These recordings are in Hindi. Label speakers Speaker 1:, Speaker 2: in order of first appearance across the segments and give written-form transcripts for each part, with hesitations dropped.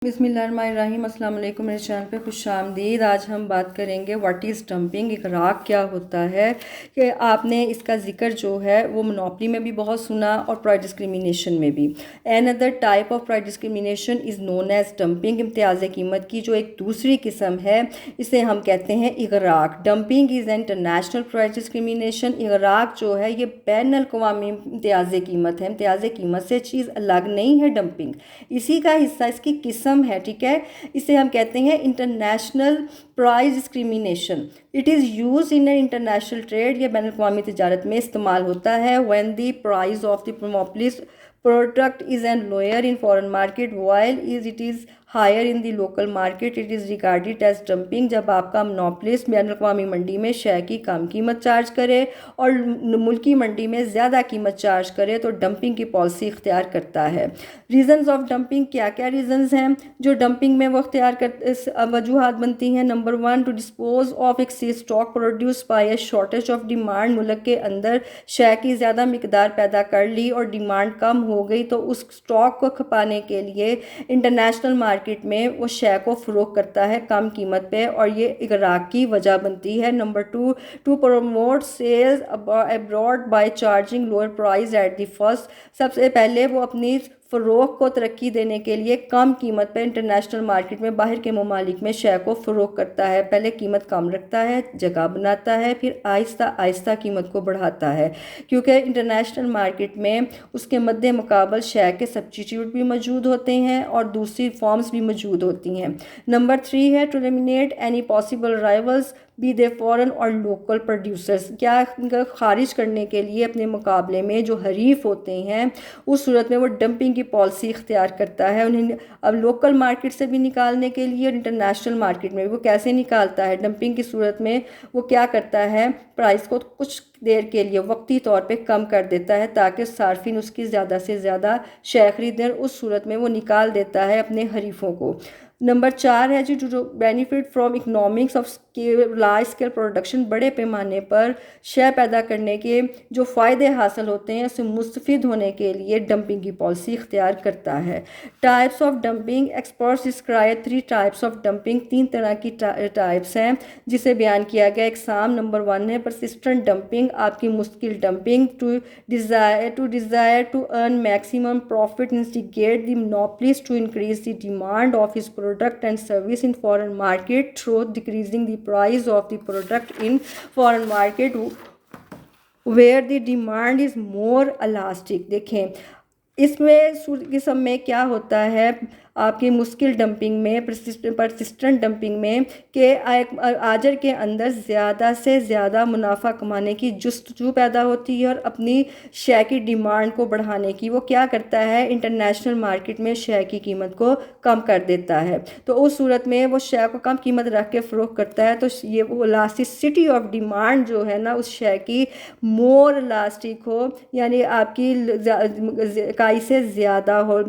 Speaker 1: बिस्मिल्लाहिर्रहमानिर्रहीम। अस्सलाम वालेकुम। मेरे चैनल पे खुशामदीद। आज हम बात करेंगे व्हाट इज़ डंपिंग, इग़राक़ क्या होता है। कि आपने इसका ज़िक्र जो है वो मोनोपोली में भी बहुत सुना और प्राइस डिस्क्रिमिनेशन में भी। Another type of price discrimination is known as dumping. इम्तियाज़ कीमत की जो एक दूसरी किस्म है इसे हम कहते हैं इग़राक़। Dumping is international price discrimination. इग़राक़ जो है ये बैन अल-अक़वामी इम्तियाज़ कीमत है। इम्तियाज़ कीमत से चीज़ अलग नहीं है डंपिंग, इसी का हिस्सा इसकी किस्म है। ठीक है, इसे हम कहते हैं international price discrimination. It is use in international trade, यह बैन अल-अक़वामी तिजारत में इस्तेमाल होता है। When the price of the monopolist product is and lower in foreign market while it is higher in the local market, it is regarded as dumping। जब आपका मोनोपोलिस्ट बैन अल-अक़वामी मंडी में शय की कम कीमत चार्ज करे और मुल्की मंडी में ज़्यादा कीमत चार्ज करे तो डंपिंग की पॉलिसी इख्तियार करता है। रीज़न्स ऑफ डंपिंग, क्या क्या रीज़न्स हैं जो डंपिंग में वो इख्तियार कर वजूहात बनती हैं। Number 1, to dispose of excess stock produce by a shortage of demand. मुल्क के अंदर शय की ज़्यादा मिकदार पैदा कर ली और डिमांड कम हो गई तो उस स्टॉक को खपाने के लिए इंटरनेशनल मार्केट में वो शय को फ़रोख्त करता है कम कीमत पे और ये इग़राक़ की वजह बनती है। Number 2, to promote sales abroad by charging lower price at the first. सबसे पहले वो अपनी फ़रोख्त को तरक्की देने के लिए कम कीमत पर इंटरनेशनल मार्केट में बाहर के ममालिक में शय को फ़रोख्त करता है। पहले कीमत कम रखता है, जगह बनाता है, फिर आहिस्ता आहिस्ता कीमत को बढ़ाता है क्योंकि इंटरनेशनल मार्केट में उसके मद्दे मुकाबल शय के सब्स्टिट्यूट भी मौजूद होते हैं और दूसरी फॉर्म्स भी मौजूद होती हैं। नंबर 3 है to eliminate any possible rivals be they foreign और लोकल प्रोड्यूसर्स। क्या खारिज करने के लिए अपने मुकाबले में जो हरीफ होते हैं उस सूरत में वो डंपिंग की पॉलिसी इख्तियार करता है। उन्हें अब लोकल मार्केट से भी निकालने के लिए और इंटरनेशनल मार्केट में वो कैसे निकालता है डंपिंग की सूरत में, वो क्या करता है प्राइस को कुछ देर के लिए वक्ती तौर पे कम कर देता है ताकि सार्फिन उसकी ज़्यादा से ज़्यादा शय खरीदें। उस सूरत में वो निकाल देता है अपने हरीफों को। नंबर 4 है जी to benefit from economics of large scale production. बड़े पैमाने पर शय पैदा करने के जो फ़ायदे हासिल होते हैं उससे मुस्तफ़िद होने के लिए डंपिंग की पॉलिसी इख्तियार करता है। Types of dumping, experts describe 3 types of dumping. 3 तरह की टाइप्स हैं जिसे बयान किया गया। एग्जाम नंबर 1 है परसिस्टेंट डंपिंग, आपकी मुश्किल dumping. To desire to earn maximum profit, instigate the monopolist to increase the demand of his product and service in foreign market through decreasing the price of the product in foreign market where the demand is more elastic। देखें इसमें किस्म में क्या होता है आपकी मुश्किल डंपिंग में, परसिस्टेंट डंपिंग में कि आजर के अंदर ज़्यादा से ज़्यादा मुनाफा कमाने की जुस्तजू पैदा होती है और अपनी शय की डिमांड को बढ़ाने की वो क्या करता है इंटरनेशनल मार्केट में शय की कीमत को कम कर देता है। तो उस सूरत में वो शय को कम कीमत रख के फ़रोख्त करता है तो ये वो इलास्टिसिटी ऑफ डिमांड जो है ना उस शय की मोर इलास्टिक हो, यानी आपकी इकाई से ज़्यादा हो,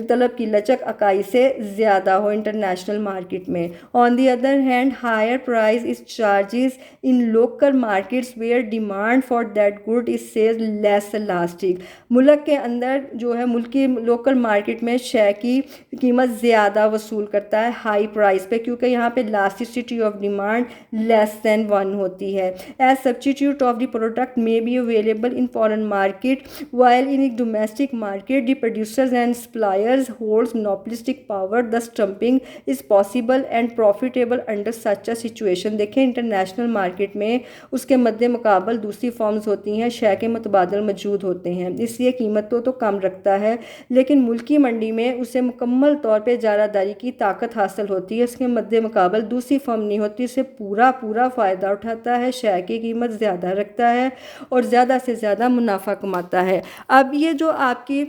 Speaker 1: तलब की लचक इकाई से ज़्यादा हो इंटरनेशनल मार्केट में। On the other hand higher price is charges in local markets where demand for that good is says less elastic. मुल्क के अंदर जो है मुल्की लोकल मार्केट में शय की कीमत ज़्यादा वसूल करता है हाई प्राइस पे क्योंकि यहाँ पे elasticity of demand less than 1 होती है। As substitute of the product may be available in foreign market while in domestic market the producers and suppliers holds monopolistic power, thus dumping is possible and profitable under such a situation। देखें इंटरनेशनल मार्केट में उसके मद्दे मुकाबल दूसरी फॉर्म्स होती हैं, शय के मुतबादल मौजूद होते हैं, इसलिए कीमत तो कम रखता है लेकिन मुल्की मंडी में उसे मुकम्मल तौर पर जारादारी की ताकत हासिल होती है। उसके मद्दे मुकाबल दूसरी फॉर्म नहीं होती, उसे पूरा फ़ायदा उठाता है, शय की कीमत ज़्यादा रखता है और ज़्यादा से ज़्यादा मुनाफा कमाता है। अब ये जो आपकी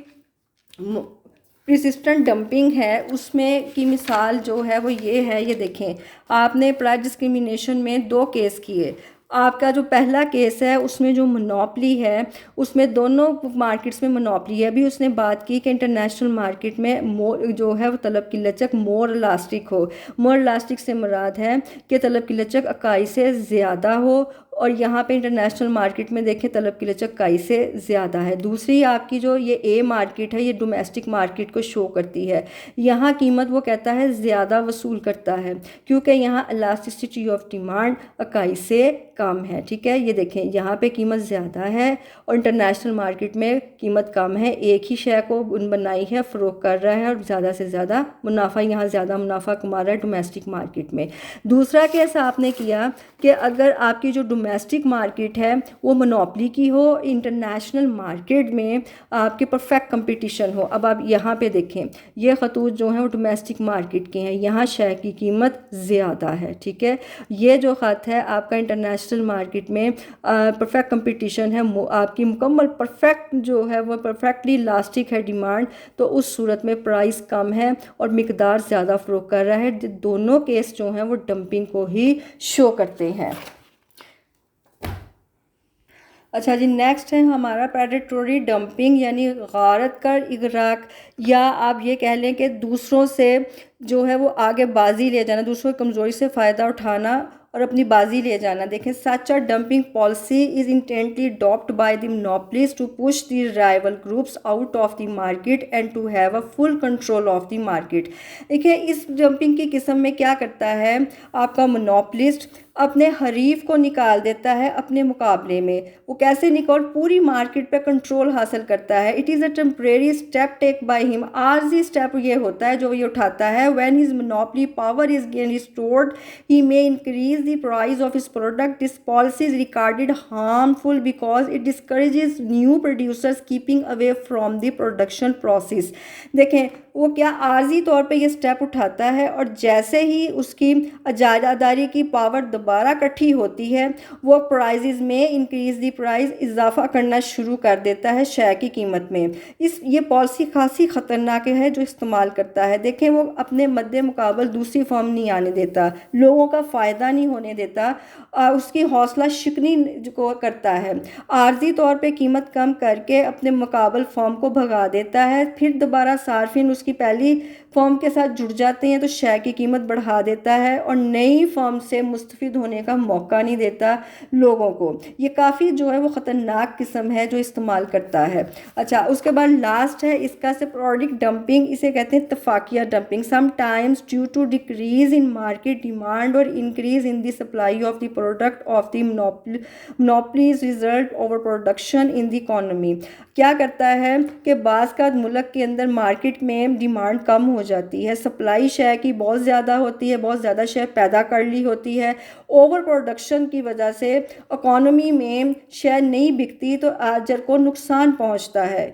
Speaker 1: परसिस्टेंट डंपिंग है उसमें की मिसाल जो है वो ये है, ये देखें आपने प्राइस डिस्क्रिमिनेशन में 2 केस किए। आपका जो पहला केस है उसमें जो मोनोपोली है उसमें दोनों मार्केट्स में मोनोपोली है। अभी उसने बात की कि इंटरनेशनल मार्केट में जो है वो तलब की लचक मोर इलास्टिक हो। मोर इलास्टिक से मुराद है कि तलब की लचक इकाई से ज़्यादा हो और यहाँ पे इंटरनेशनल मार्केट में देखें तलब की लचक काई से ज़्यादा है। दूसरी आपकी जो ये ए मार्केट है, ये डोमेस्टिक मार्केट को शो करती है। यहाँ कीमत वो कहता है ज़्यादा वसूल करता है, क्योंकि यहाँ इलास्टिसिटी ऑफ डिमांड इकाई से कम है। ठीक है, ये देखें यहाँ पे कीमत ज़्यादा है और इंटरनेशनल मार्केट में कीमत कम है। एक ही शय को बनाई है, फ़रोख्त कर रहा है और ज़्यादा से ज़्यादा मुनाफा, यहाँ ज़्यादा मुनाफा कमा रहा है डोमेस्टिक मार्केट में। दूसरा केस आपने किया कि अगर आपकी जो डोमेस्टिक मार्केट है वो मोनोपली की हो, इंटरनेशनल मार्केट में आपके परफेक्ट कंपटीशन हो। अब आप यहाँ पे देखें, ये खतूत जो हैं वो डोमेस्टिक मार्केट के हैं, यहाँ शेयर की कीमत ज़्यादा है। ठीक है, ये जो ख़त है आपका इंटरनेशनल मार्केट में परफेक्ट कंपटीशन है, आपकी मुकम्मल परफेक्ट जो है वो परफेक्टली इलास्टिक है डिमांड, तो उस सूरत में प्राइस कम है और मिकदार ज़्यादा फ़रोख्त कर रहा है। दोनों केस जो हैं वो डंपिंग को ही शो करते हैं। अच्छा जी, नेक्स्ट है हमारा प्रेडेटरी डंपिंग, यानी गारत कर इगराक, या आप ये कह लें कि दूसरों से जो है वो आगे बाजी ले जाना, दूसरों की कमज़ोरी से फ़ायदा उठाना और अपनी बाजी ले जाना। देखें, such a dumping policy is intently adopt by the monopolist to push the rival groups out of the market and to have a full control of the market. देखिए, इस डंपिंग की किस्म में क्या करता है आपका मोनोपोलिस्ट, अपने हरीफ को निकाल देता है अपने मुकाबले में। वो कैसे निकाल, पूरी मार्केट पे कंट्रोल हासिल करता है। It is a temporary step take by him, आर्जी स्टेप ये होता है जो ये उठाता है। When his monopoly power is gain restored he may increase the price of his product. This policy is regarded harmful because it discourages new producers keeping away from the production process. देखें, वो क्या आर्जी तौर पे ये स्टेप उठाता है और जैसे ही उसकी इजारादारी की पावर दोबारा इकट्ठी होती है, वो प्राइजेज़ में इंक्रीज़ दी प्राइस इजाफा करना शुरू कर देता है शेयर की कीमत में। ये पॉलिसी खासी ख़तरनाक है जो इस्तेमाल करता है। देखें, वो अपने मद्दे मुकाबल दूसरी फर्म नहीं आने देता, लोगों का फ़ायदा नहीं होने देता, उसकी हौसला शिकनी को करता है। आर्जी तौर पे कीमत कम करके अपने मुकाबल फर्म को भगा देता है, फिर दोबारा सार्फिन उसकी पहली फर्म के साथ जुड़ जाते हैं तो शेयर की कीमत बढ़ा देता है और नई फर्म से मुस्तफ़िद होने का मौका नहीं देता लोगों को। ये काफ़ी जो है वो ख़तरनाक किस्म है जो इस्तेमाल करता है। अच्छा, उसके बाद लास्ट है इसका से प्रोडक्ट डंपिंग, इसे कहते हैं इत्तफाकिया dumping. Sometimes due to decrease in market demand और increase in the supply of the product of the monopolies result over production in the economy. क्या करता है कि बाज़ का मुल्क के अंदर मार्केट में डिमांड कम हो जाती है, सप्लाई शेयर की बहुत ज़्यादा होती है, बहुत ज़्यादा शेयर पैदा कर ली होती है, ओवर प्रोडक्शन की वजह से इकोनॉमी में शेयर नहीं बिकती तो आजर को नुकसान पहुंचता है।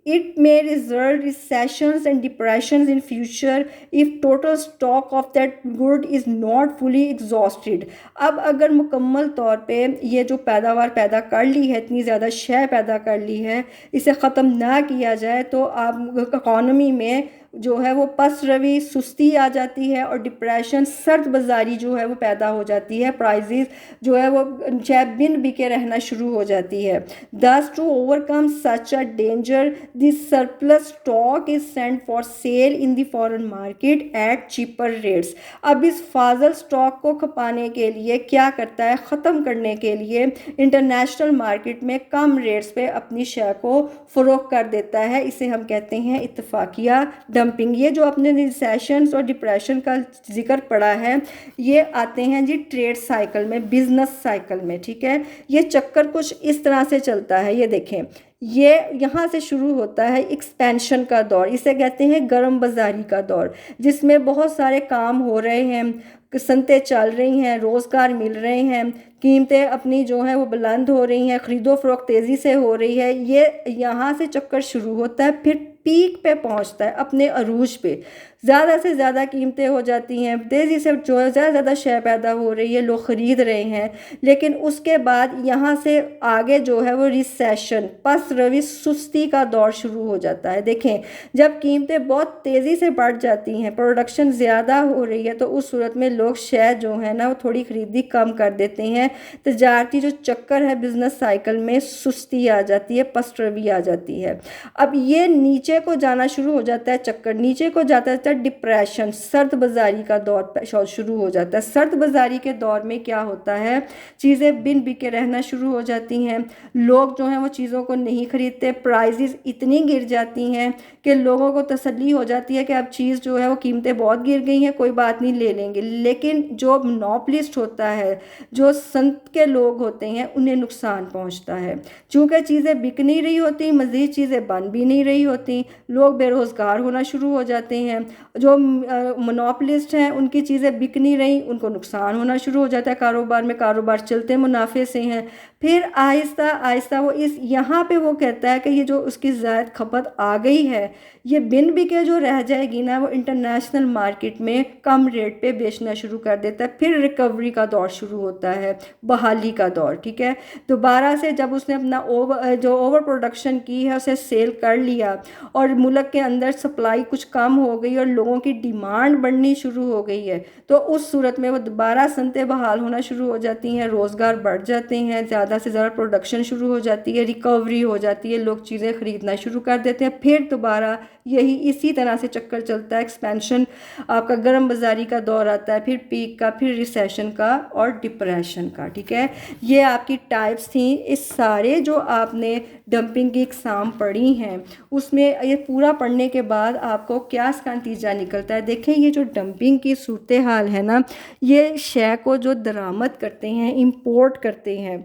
Speaker 1: It may result recessions and depressions in future if total stock of that good is not fully exhausted। अब अगर मुकम्मल तौर पे ये जो पैदावार पैदा कर ली है, इतनी ज़्यादा शेयर पैदा कर ली है, इसे ख़त्म ना किया जाए तो आप इकोनॉमी में जो है वो पस रवी, सुस्ती आ जाती है और डिप्रेशन, सर्द बाजारी जो है वो पैदा हो जाती है। प्राइजेस जो है वो चाहे बिन बिके रहना शुरू हो जाती है। Thus to overcome such a danger this surplus stock is sent for sale in the foreign market at cheaper rates. अब इस फाजल स्टॉक को खपाने के लिए क्या करता है, ख़त्म करने के लिए इंटरनेशनल मार्केट में कम रेट्स पे अपनी शेयर को फ़रोख्त कर देता है। इसे हम कहते हैं इत्तफाकिया डंपिंग। ये जो अपने रिसेशंस और डिप्रेशन का जिक्र पड़ा है, ये आते हैं जी ट्रेड साइकिल में, बिजनेस साइकिल में। ठीक है, ये चक्कर कुछ इस तरह से चलता है। ये देखें, ये यहाँ से शुरू होता है एक्सपेंशन का दौर, इसे कहते हैं गर्म बाजारी का दौर, जिसमें बहुत सारे काम हो रहे हैं, सनतें चल रही हैं, रोज़गार मिल रहे हैं, कीमतें अपनी जो हैं वो बुलंद हो रही हैं, ख़रीदो फरोख्त तेज़ी से हो रही है। ये यहाँ से चक्कर शुरू होता है, फिर पीक पे पहुँचता है, अपने अरूज पे ज़्यादा से ज़्यादा कीमतें हो जाती हैं, तेज़ी से जो है ज़्यादा शेयर पैदा हो रही है, लोग ख़रीद रहे हैं। लेकिन उसके बाद यहाँ से आगे जो है वो रिसेशन, पस पस्त रवि सुस्ती का दौर शुरू हो जाता है। देखें, जब कीमतें बहुत तेज़ी से बढ़ जाती हैं, प्रोडक्शन ज़्यादा हो रही है, तो उस सूरत में लोग शेयर जो है ना वो थोड़ी खरीदी कम कर देते हैं। तजारती जो चक्कर है बिजनेस साइकिल में सुस्ती आ जाती है, पस्त रवि आ जाती है। अब ये नीचे को जाना शुरू हो जाता है, चक्कर नीचे को जाता है, डिप्रेशन, सर्द बाजारी का दौर शुरू हो जाता है। सर्द बाजारी के दौर में क्या होता है, चीज़ें बिन बिके रहना शुरू हो जाती हैं, लोग जो हैं वो चीज़ों को नहीं खरीदते, प्राइजेस इतनी गिर जाती हैं कि लोगों को तसल्ली हो जाती है कि अब चीज़ जो है वो कीमतें बहुत गिर गई हैं, कोई बात नहीं, ले लेंगे। लेकिन जो मोनोपलिस्ट होता है, जो संत के लोग होते हैं, उन्हें नुकसान पहुंचता है। चूँकि चीज़ें बिक नहीं रही होती, मज़ीद चीज़ें बन भी नहीं रही होती, लोग बेरोज़गार होना शुरू हो जाते हैं। जो मोनोपलिस्ट हैं उनकी चीज़ें बिक नहीं रही, उनको नुकसान होना शुरू हो जाता है कारोबार में, कारोबार चलते मुनाफे से हैं। फिर आहिस्ता आहिस्ता वो इस यहाँ पे वो कहता है कि ये जो उसकी ज़ायद खपत आ गई है, ये बिन बिके जो रह जाएगी ना, वो इंटरनेशनल मार्केट में कम रेट पे बेचना शुरू कर देता है। फिर रिकवरी का दौर शुरू होता है, बहाली का दौर, ठीक है। दोबारा से जब उसने अपना ओवर प्रोडक्शन की है, उसे सेल कर लिया और मुल्क के अंदर सप्लाई कुछ कम हो गई और लोगों की डिमांड बढ़नी शुरू हो गई है, तो उस सूरत में वो दोबारा सनतें बहाल होना शुरू हो जाती हैं, रोज़गार बढ़ जाते हैं, ज़्यादा से ज़्यादा प्रोडक्शन शुरू हो जाती है, रिकवरी हो जाती है, लोग चीज़ें ख़रीदना शुरू कर देते हैं। फिर दोबारा यही इसी तरह से चक्कर चलता है, एक्सपेंशन, आपका गर्म बाजारी का दौर आता है, फिर पीक का, फिर रिसेशन का और डिप्रेशन का, ठीक है। ये आपकी टाइप्स थी। इस सारे जो आपने डंपिंग की इकसाम पढ़ी हैं, उसमें ये पूरा पढ़ने के बाद आपको क्या इसका नतीजा निकलता है। देखें, ये जो डंपिंग की सूरत हाल है ना, ये शय को जो दरामद करते हैं, इंपोर्ट करते हैं,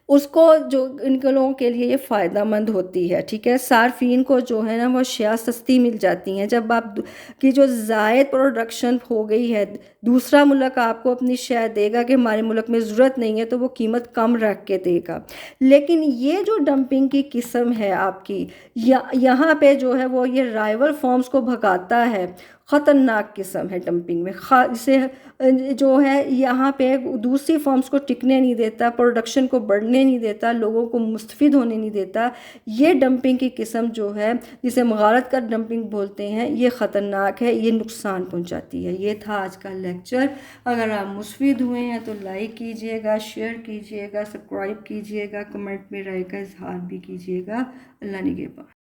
Speaker 1: उसको जो इन लोगों के लिए ये फ़ायदा मंद होती है, ठीक है। सार्फिन को जो है ना वो अशिया सस्ती मिल जाती हैं। जब आप की जो ज़ायद प्रोडक्शन हो गई है, दूसरा मुल्क आपको अपनी शय देगा कि हमारे मुल्क में ज़रूरत नहीं है, तो वो कीमत कम रख के देगा। लेकिन ये जो डंपिंग की किस्म है आपकी, यहाँ पे जो है वो ये राइवल फॉर्म्स को भगाता है। ख़तरनाक किस्म है डंपिंग में, जिसे जो है यहाँ पे दूसरी फॉर्म्स को टिकने नहीं देता, प्रोडक्शन को बढ़ने नहीं देता, लोगों को मुस्तफ़िद होने नहीं देता। ये डंपिंग की किस्म जो है, जिसे मुगालत कर डंपिंग बोलते हैं, ये ख़तरनाक है, ये नुकसान पहुँचाती है। ये था आज का लेक्चर। अगर आप मुस्तफ़िद हुए हैं तो लाइक कीजिएगा, शेयर कीजिएगा, सब्सक्राइब कीजिएगा, कमेंट में राय का इजहार भी कीजिएगा। अल्लाह निगहबान।